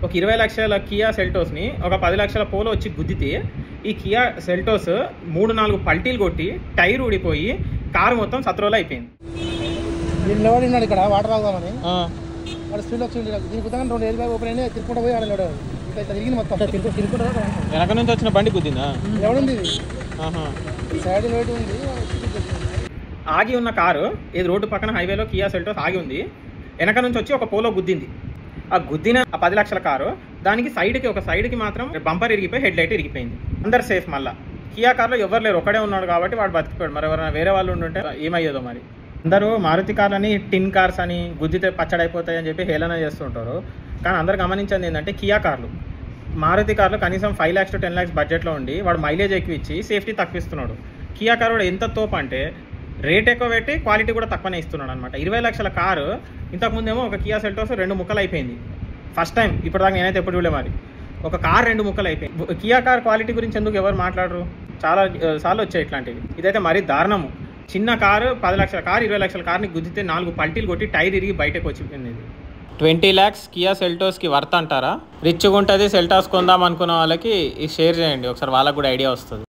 ఒక 20 లక్షల కియా సెల్టోస్ని ఒక 10 లక్షల పోలో వచ్చి గుద్దితే ఈ కియా సెల్టోస్ 3-4 పల్టీలు కొట్టి టైర్ ఊడిపోయి కారు మొత్తం సత్రోలో అయిపోయింది. నిలబడినాడు ఇక్కడ వాటర్ తాగుదామని వాడు స్పీడ్ వచ్చింది తిరుగుతాను 2 ఎయిర్ బ్యాగ్ ఓపెన్ అయినా తిరుపతి పోయి ఆడలేడు తిరిగింది మొత్తం తిరుపతి వెనక నుంచి వచ్చిన బండి గుద్దిందా? ఎవడుంది ఇది సైడ్ వెయిట్ ఉంది. ఆగి ఉన్న కారు ఇది రోడ్డు పక్కన హైవేలో కియా సెల్టోస్ ఆగి ఉంది. వెనక నుంచి వచ్చి ఒక పోలో గుద్దింది. ఆ గుద్దిన ఆ 10 లక్షల కారు దానికి ఒక సైడ్కి మాత్రం బంపర్ ఇరిగిపోయి హెడ్ లైట్ ఇరిగిపోయింది. అందరు సేఫ్. మళ్ళీ కియా కార్లో ఎవరు లేరు, ఒక్కడే ఉన్నాడు కాబట్టి వాడు బతికిపోయాడు. మరి ఎవరైనా వేరే వాళ్ళు ఉండుంటే ఏమయ్యేదో మరి. అందరూ మారుతి కార్లని టిన్ కార్స్ అని గుద్దితే పచ్చడైపోతాయి అని చెప్పి హేళన చేస్తుంటారు. కానీ అందరు గమనించింది ఏంటంటే కియా కార్లు, మారుతి కార్లు కనీసం 5 lakhs to 10 lakhs బడ్జెట్లో ఉండి వాడు మైలేజ్ ఎక్కువ ఇచ్చి సేఫ్టీ తక్కువ ఇస్తున్నాడు. కియా కార్ కూడా ఎంత తోపు అంటే రేట్ ఎక్కువ పెట్టి క్వాలిటీ కూడా తక్కువనే ఇస్తున్నాడు అనమాట. 20 లక్షల కారు ఇంతకుముందేమో ఒక కియా సెల్టోస్ 2 ముక్కలు అయిపోయింది. ఫస్ట్ టైం ఇప్పటిదాకా నేనైతే ఎప్పుడు చూడలే. మరి ఒక కార్ 2 ముక్కలు అయిపోయింది. కియా కార్ క్వాలిటీ గురించి ఎందుకు ఎవరు మాట్లాడరు? చాలా సార్లు వచ్చాయి ఇట్లాంటివి. ఇదైతే మరీ దారుణము. చిన్న కారు 10 లక్షల కారు 20 లక్షల కార్ని గుద్దితే 4 పల్టీలు కొట్టి టైర్ ఇరిగి బయటకు వచ్చిపోయింది. 20 lakhs కియా సెల్టోస్కి వర్త్ అంటారా? రిచ్గా ఉంటుంది సెల్టాస్ కొందాం అనుకున్న వాళ్ళకి షేర్ చేయండి ఒకసారి, వాళ్ళకి కూడా ఐడియా వస్తుంది.